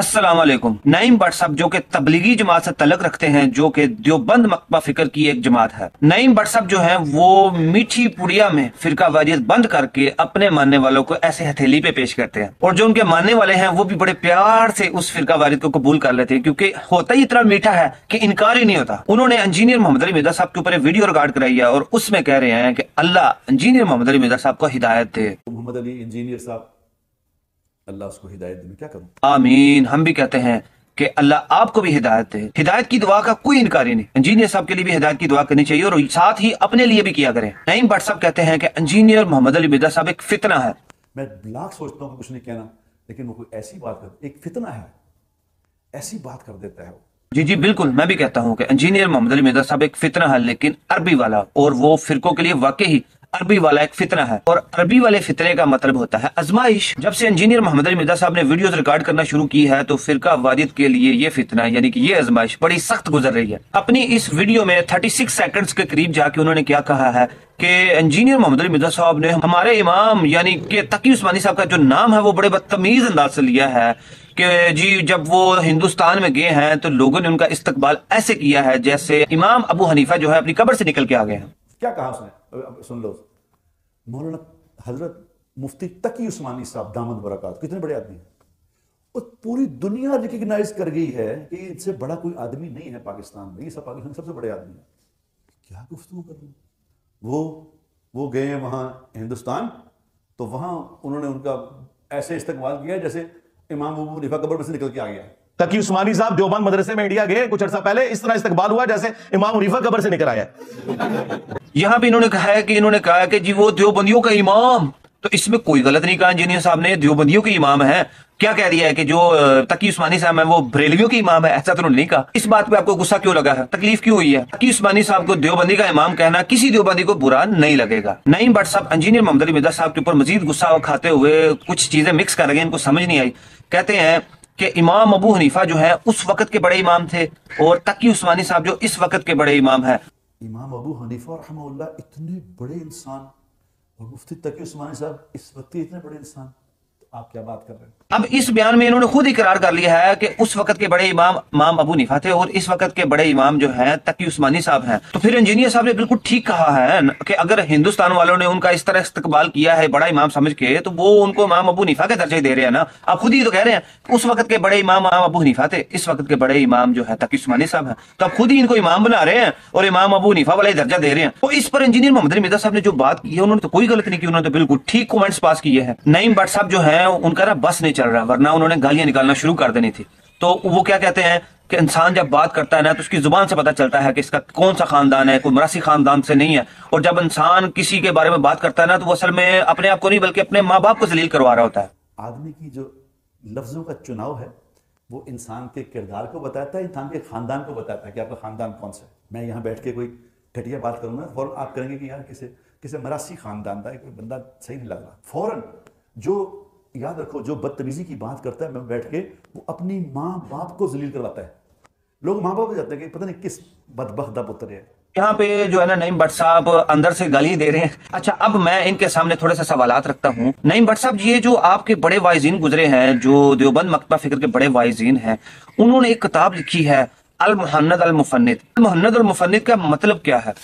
अस्सलाम वालेकुम। नईम भट्ट साहब जो कि तबलीगी जमात से तलक रखते हैं, जो कि देवबंद मकतबा फिक्र की एक जमात है। नईम भट्ट साहब जो है वो मीठी पुड़िया में फिरका वारियत बंद करके अपने मानने वालों को ऐसे हथेली पे पेश करते हैं, और जो उनके मानने वाले हैं वो भी बड़े प्यार से उस फिरका वारियत को कबूल कर लेते हैं, क्योंकि होता ही इतना मीठा है कि इनकार ही नहीं होता। उन्होंने इंजीनियर मोहम्मद अली मिर्जा साहब के ऊपर वीडियो रिकॉर्ड कराई है और उसमें कह रहे हैं कि अल्लाह इंजीनियर मोहम्मद अली मिर्जा साहब को हिदायत दे। मोहम्मद अली इंजीनियर साहब, अल्लाह उसको हिदायत दे, मैं क्या करूं? आमीन। हम भी कहते हैं कि अल्लाह आपको भी हिदायत दे। हिदायत की दुआ का कोई इनकार ही नहीं। इंजीनियर साहब के लिए भी हिदायत की दुआ करनी चाहिए और साथ ही अपने लिए भी किया करें। नईम भट्ट साहब कहते हैं कि इंजीनियर मोहम्मद अली मिर्जा साहब एक फितना है। मैं लाख सोचता हूं कि कुछ नहीं कहना, लेकिन वो कोई ऐसी बात कर, एक फितना है, ऐसी बात कर देता है वो। जी जी बिल्कुल, मैं भी कहता हूं कि इंजीनियर मोहम्मद अली मिर्जा साहब एक फितना है, लेकिन अरबी वाला, और वो फिरकों के लिए वाकई अरबी वाला एक फितना है। और अरबी वाले फितरे का मतलब होता है आजमाइश। जब से इंजीनियर मोहम्मद अली मिर्जा साहब ने वीडियोस रिकॉर्ड करना शुरू की है तो फिरका वारियत के लिए ये फितना यानी कि ये आजमाइश बड़ी सख्त गुजर रही है। अपनी इस वीडियो में 36 सेकंड्स के करीब जाके उन्होंने क्या कहा है कि इंजीनियर मोहम्मद अली मिर्जा साहब ने हमारे इमाम यानी कि तकी उस्मानी साहब का जो नाम है वो बड़े बदतमीज अंदाज से लिया है कि जी जब वो हिंदुस्तान में गए हैं तो लोगों ने उनका इस्तकबाल ऐसे किया है जैसे इमाम अबू हनीफा जो है अपनी कब्र से निकल के आ गए हैं। क्या कहा उसने? अब सुन लो, मौलाना हजरत मुफ्ती तकी उस्मानी साहब दामद बरकत कितने बड़े आदमी हैं, और पूरी दुनिया रिकग्नाइज कर गई है कि इनसे बड़ा कोई आदमी नहीं है पाकिस्तान में, ये सब पाकिस्तान सबसे बड़े आदमी हैं। क्या गुफ्तगू कर रहे हैं? वो गए वहां हिंदुस्तान, तो वहां उन्होंने उनका ऐसे इस्तकबाल किया जैसे इमाम अबू हनीफा कब्र में से निकल के आ गया। तकी उस्मानी साहब देवबंद मदरसे में इंडिया गए कुछ अर्सा पहले, इस तरह इस्तकबाल हुआ जैसे इमाम हनीफा कब्र से निकल आया। यहाँ पे इन्होंने कहा कि जी वो देवबंदियों का इमाम, तो इसमें कोई गलत नहीं कहा इंजीनियर साहब ने, देवबंदियों के इमाम है। क्या कह दिया है कि जो तकी उस्मानी साहब है वो बरेलवियों के इमाम है, ऐसा तो उन्होंने नहीं कहा। इस बात पे आपको गुस्सा क्यों लगा है, तकलीफ क्यों हुई है? तकी उस्मानी साहब को देवबंदी का इमाम कहना किसी देवबंदी को बुरा नहीं लगेगा। नईम भट्ट साहब इंजीनियर मोहम्मद अली मिर्जा साहब के ऊपर मजीद गुस्सा खाते हुए कुछ चीजें मिक्स कर गए, इनको समझ नहीं आई। कहते हैं कि इमाम अबू हनीफा जो है उस वक्त के बड़े इमाम थे और तकी उस्मानी साहब जो इस वक्त के बड़े इमाम है। इमाम अबू हनीफा रहमहुल्लाह इतने बड़े इंसान और मुफ्ती तकी उस्मानी साहब इस वक्त इतने बड़े इंसान, तो आप क्या बात कर रहे हैं? अब इस बयान में इन्होंने खुद इकरार कर लिया है कि उस वक्त के बड़े इमाम अबू हनीफा थे और इस वक्त के बड़े इमाम जो हैं तकी उस्मानी साहब हैं। तो फिर इंजीनियर साहब ने बिल्कुल ठीक कहा है कि अगर हिंदुस्तान वालों ने उनका इस तरह इस्तकबाल किया है बड़ा इमाम समझ के, तो वो उनको इमाम अबू हनीफा के दर्जे दे रहे हैं ना। आप खुद ही तो कह रहे हैं उस वक्त के बड़े इमाम अबू हनीफा थे, इस वक्त के बड़े इमाम जो है तकी उस्मानी साहब हैं, तो आप खुद ही इनको इमाम बना रहे हैं और इमाम अबू हनीफा वाला दर्जा दे रहे हैं। तो इस पर इंजीनियर मोहम्मद अली मिर्जा साहब ने जो बात की है उन्होंने तो कोई गलत नहीं की, उन्होंने तो बिल्कुल ठीक कमेंट्स पास किए हैं। नईम भट्ट साहब जो है उनका ना बस नहीं चल रहा, वरना उन्होंने गालियां निकालना शुरू कर देनी थी। तो वो क्या कहते हैं कि इंसान जब बात करता है ना तो उसकी जुबान से पता चलता है कि इसका कौन सा खानदान है, कोई मरासी खानदान से नहीं है। और जब इंसान किसी के बारे में बात करता है ना तो वो असल में अपने आप को नहीं बल्कि अपने माँ बाप को जलील करवा रहा होता है। आदमी की जो लफ्जों का चुनाव है वो इंसान के किरदार को बताता है, इंसान के खानदान को बताता है कि आपका खानदान कौन सा है। मैं यहाँ बैठ के कोई घटिया बात करूंगा, फौरन आप करेंगे कि यार किसे मरासी खानदान का कोई बंदा सही नहीं लग रहा। फौरन जो याद रखो, जो बदतमीजी की बात करता है मैं बैठ के, वो अपनी माँ बाप को जलील करवाता है। लोग माँ बाप को जाते हैं कि पता नहीं किस बदबख्त दा पुत्र है। यहाँ पे जो है ना नईम भट्ट साहब अंदर से गाली दे रहे हैं। अच्छा, अब मैं इनके सामने थोड़े से सवालात रखता हूँ। नईम भट्ट साहब, ये जो आपके बड़े वाइजीन गुजरे हैं, जो देवबंद मकतबा फिक्र के बड़े वाइजीन हैं, उन्होंने एक किताब लिखी है अल मुहन्नद अल मुफन्निद। मुहन्नद अल मुफन्निद का मतलब क्या है?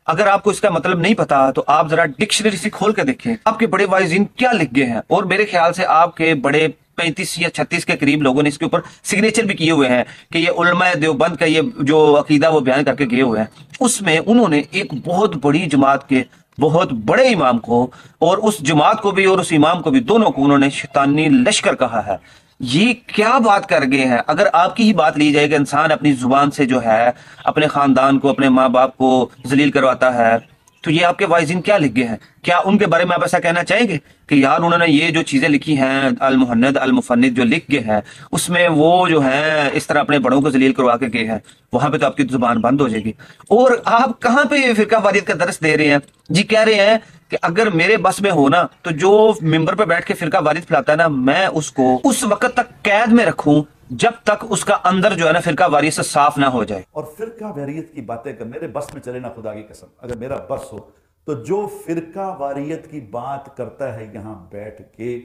अगर आपको इसका मतलब नहीं पता तो आप जरा डिक्शनरी से खोल के देखें आपके बड़े वाइजीन क्या लिख गए हैं। और मेरे ख्याल से आपके बड़े 35 या 36 के करीब लोगों ने इसके ऊपर सिग्नेचर भी किए हुए हैं कि ये उलमा देवबंद का ये जो अकीदा वो बयान करके गए हुए हैं। उसमें उन्होंने एक बहुत बड़ी जमात के बहुत बड़े इमाम को, और उस जमात को भी और उस इमाम को भी, दोनों को उन्होंने शैतानी लश्कर कहा है। ये क्या बात कर गए हैं? अगर आपकी ही बात ली जाए कि इंसान अपनी जुबान से जो है अपने खानदान को, अपने माँ बाप को जलील करवाता है, तो ये आपके वाइजीन क्या लिख गए हैं? क्या उनके बारे में आप ऐसा कहना चाहेंगे कि यार उन्होंने ये जो चीजें लिखी हैं अल मुहन्नद अल मुफन्निद जो लिख गए हैं उसमें वो जो है इस तरह अपने बड़ों को जलील करवा के गए हैं, वहां पे तो आपकी जुबान बंद हो जाएगी। और आप कहाँ पे फिरका वारियत का दर्स दे रहे हैं जी? कह रहे हैं कि अगर मेरे बस में हो ना तो जो मिंबर पे बैठ के फिरका वारियत फैलाता है ना, मैं उसको उस वक्त तक कैद में रखूं जब तक उसका अंदर जो है ना फिरका वारियत से साफ ना हो जाए। और फिरका वारियत की बातें कर, मेरे बस में चले ना, खुदा की कसम अगर मेरा बस हो तो जो फिरका वारियत की बात करता है यहाँ बैठ के,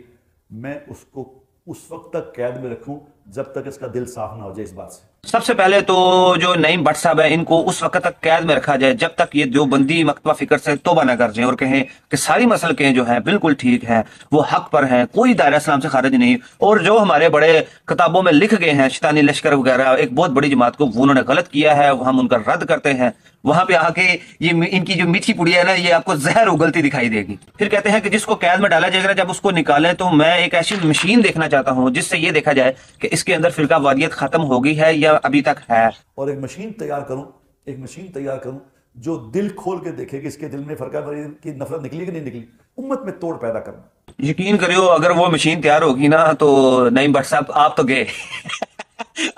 मैं उसको उस वक्त तक कैद में रखूं जब तक इसका दिल साफ ना हो जाए इस बात से। सबसे पहले तो जो नईम भट्ट साहब है, इनको उस वक्त तक कैद में रखा जाए जब तक ये देवबंदी मकतबा फिक्र से तौबा न कर जाएं और कहें कि सारी मसलकें जो हैं बिल्कुल ठीक हैं, वो हक पर हैं, कोई दायरा इस्लाम से खारिज नहीं। और जो हमारे बड़े किताबों में लिख गए हैं शैतानी लश्कर वगैरह, एक बहुत बड़ी जमात को वो उन्होंने गलत किया है, हम उनका रद्द करते हैं। वहां पे आके ये इनकी जो मीठी पुड़िया है ना, ये आपको जहर उगलती दिखाई देगी। फिर कहते हैं कि जिसको कैद में डाला जाएगा, जब उसको निकालें तो मैं एक ऐसी मशीन देखना चाहता हूं जिससे ये देखा जाए कि इसके अंदर फिरका वारियत खत्म हो गई है या अभी तक है। और एक मशीन तैयार करूं जो दिल खोल के देखे कि इसके दिल में फरका वारियत की नफरत निकली कि नहीं निकली, उम्मत में तोड़ पैदा करना। यकीन करियो, अगर वो मशीन तैयार होगी ना तो नईम भट्ट साहब आप तो गए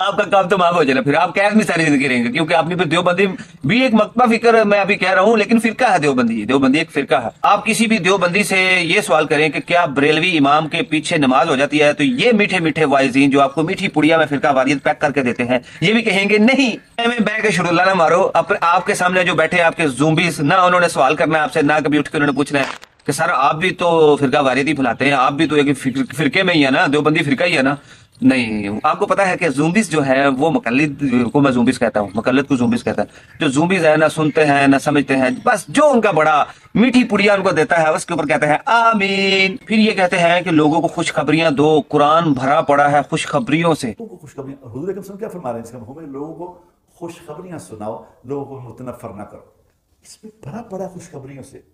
आपका काम तो माफ हो जाएगा, फिर आप कैद में सारी जिंदगी रहेंगे, क्योंकि आपकी फिर देवबंदी भी एक मकतबा फिक्र मैं अभी कह रहा हूं, लेकिन फिरका है देवबंदी एक फिरका है। आप किसी भी देवबंदी से ये सवाल करें कि क्या बरेलवी इमाम के पीछे नमाज हो जाती है, तो ये मीठे मीठे वाइजीन जो आपको मीठी पुड़िया में फिरका वारियत पैक करके देते हैं, ये भी कहेंगे नहीं। में बैठ के शुरुल्ला ना मारो। आपके सामने जो बैठे आपके ज़ूम्बीज़, ना उन्होंने सवाल करना है आपसे, ना कभी उठ के उन्होंने पूछना है कि सर आप भी तो फिरका वारियत ही फैलाते हैं, आप भी तो एक फिरके में ही है ना, देवबंदी फिरका ही है ना। नहीं, आपको पता है कि ज़ूम्बीज़ जो है वो मुकल्लिद को मैं ज़ूम्बीज़ कहता हूँ, मुकल्लिद को ज़ूम्बीज़ कहता है। जो ज़ूम्बीज़ है ना सुनते हैं ना समझते हैं, बस जो उनका बड़ा मीठी पुड़िया उनको देता है उसके ऊपर कहते हैं आमीन। फिर ये कहते हैं कि लोगों को खुशखबरियां दो, कुरान भरा पड़ा है खुशखबरियों से। खुशखबरियां, हुजूर अकरम सल्लल्लाहु अलैहि वसल्लम क्या फरमा रहे हैं इसका मतलब, लोगों को खुशखबरियां सुनाओ, लोगों को मुतनफर ना करो। इसमें भरा पड़ा खुशखबरियों से,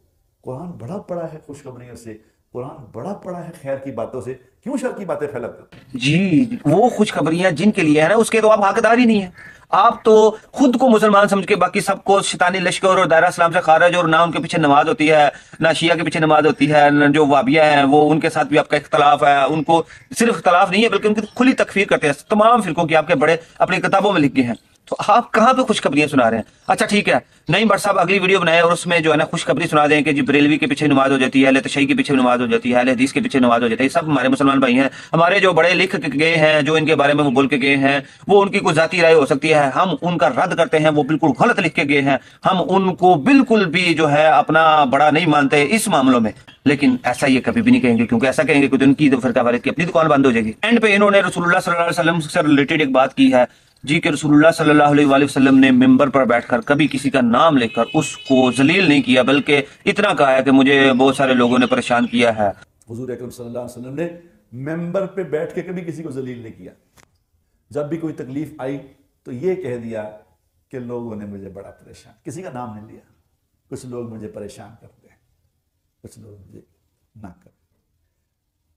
कुरान बड़ा पड़ा है खुशखबरियों से, कुरान बड़ा पड़ा है खैर की बातों से, क्यों शर की बातें फैलाते हो? जी, वो खुशखबरियां जिनके लिए है ना, उसके तो आप हकदार ही नहीं है। आप तो खुद को मुसलमान समझ के बाकी सबको शैतानी लश्कर और दायरा इस्लाम से खारिज, और ना उनके पीछे नमाज होती है, ना शिया के पीछे नमाज होती है, ना जो वाबिया हैं वो उनके साथ भी आपका इख्तलाफ है। उनको सिर्फ इख्तलाफ नहीं है बल्कि उनकी खुली तकफीर करते हैं, तमाम फिरकों की आपके बड़े अपनी किताबों में लिख गए हैं। तो आप कहां पे खुशखबरियां सुना रहे हैं? अच्छा ठीक है, नईम भट्ट साहब अगली वीडियो बनाए और उसमें जो है ना खुशखबरी सुना दें कि जी बरेलवी के पीछे नमाज हो जाती है, अहले तशय्युअ के पीछे नमाज हो जाती है, अहले हदीस के पीछे नमाज हो जाती है। सब हमारे मुसलमान भाई हैं, हमारे जो बड़े लिख के गए हैं, जो इनके बारे में वो बोल के गए हैं, वो उनकी कोई जाती राय हो सकती है, हम उनका रद्द करते हैं। वो बिल्कुल गलत लिख के गए हैं, हम उनको बिल्कुल भी जो है अपना बड़ा नहीं मानते इस मामलों में। लेकिन ऐसा ये कभी भी नहीं कहेंगे, क्योंकि ऐसा कहेंगे कि उनकी फिरका वारियत की अपनी दुकान बंद हो जाएगी। एंड पे इन्होंने रसूलुल्लाह सल्लल्लाहु अलैहि वसल्लम से रिलेटेड एक बात की है जी कि रसूलुल्लाह सल्लल्लाहु अलैहि वसल्लम ने मिंबर पर बैठकर कभी किसी का नाम लेकर उसको जलील नहीं किया, बल्कि इतना कहा है कि मुझे बहुत सारे लोगों ने परेशान किया है। हुजूर अकरम सल्लल्लाहु अलैहि वसल्लम ने मिंबर पे बैठ के कभी किसी को जलील नहीं किया। जब भी कोई तकलीफ आई तो ये कह दिया कि लोगों ने मुझे बड़ा परेशान, किसी का नाम नहीं लिया। कुछ लोग मुझे परेशान करते हैं, कुछ लोग मुझे ना कर,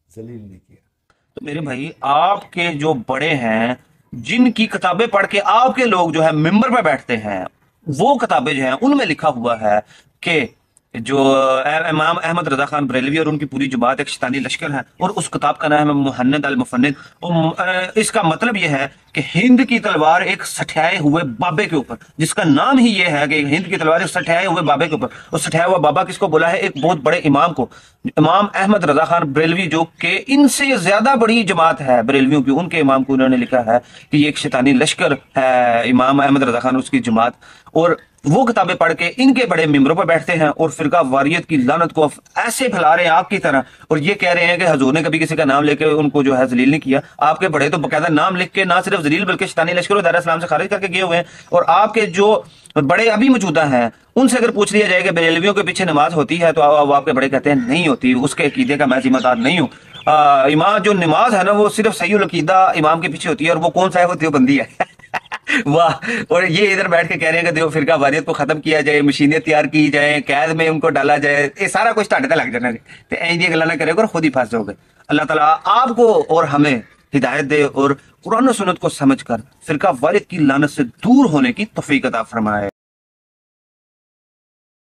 जलील नहीं किया। तो मेरे भाई, आपके जो बड़े हैं, जिनकी किताबें पढ़ के आपके लोग जो है मिंबर पर बैठते हैं, वो किताबें जो हैं उनमें लिखा हुआ है कि जो इमाम अहमद रजा खान बरेलवी और उनकी पूरी जमात एक शैतानी लश्कर है, और उस किताब का नाम है मुहन्नद अल मुफन्निद। और इसका मतलब यह है कि हिंद की तलवार एक सठियाए हुए बाबे के ऊपर, जिसका नाम ही यह है कि हिंद की तलवार एक सठियाए हुए बाबे के ऊपर। और सठियाया हुआ बाबा किसको बोला है? एक बहुत बड़े इमाम को, इमाम अहमद रजा खान बरेलवी, जो कि इनसे ज्यादा बड़ी जमात है बरेलवियों की, उनके इमाम को उन्होंने लिखा है कि ये एक शैतानी लश्कर है, इमाम अहमद रजा खान उसकी जमात। और वो किताबें पढ़ के इनके बड़े मिंबरों पर बैठते हैं और फिरका वारियत की लानत को ऐसे फैला रहे हैं आग की तरह, और ये कह रहे हैं कि हुजूर ने कभी किसी का नाम लेके उनको जो है जलील नहीं किया। आपके बड़े तो बकायदा नाम लिख के ना सिर्फ जलील बल्कि शैतानी लश्कर और दायरा इस्लाम से खारिज करके गए हुए हैं। और आपके जो बड़े अभी मौजूदा हैं, उनसे अगर पूछ लिया जाए कि बरेलवियों के पीछे नमाज होती है, तो आपके बड़े कहते हैं नहीं होती, उसके अकीदे का मैं जिम्मेदार नहीं हूँ। इमाम जो नमाज है ना वो सिर्फ सही अकीदा इमाम के पीछे होती है, और वो कौन सा है? वो देवबंदी है। वाह। और ये इधर बैठ के कह रहे हैं कि देव फिरका वारियत को खत्म किया जाए, मशीनें तैयार की जाए, कैद में उनको डाला जाए, ये सारा कुछ टाटे लग जाना। तो ऐसी गल्लां ना करेगा और खुद ही फंस जाओगे। अल्लाह ताला आपको और हमें हिदायत दे और कुरान और सुन्नत को समझकर फिरका वारियत की लानत से दूर होने की तौफीक अता फरमाए।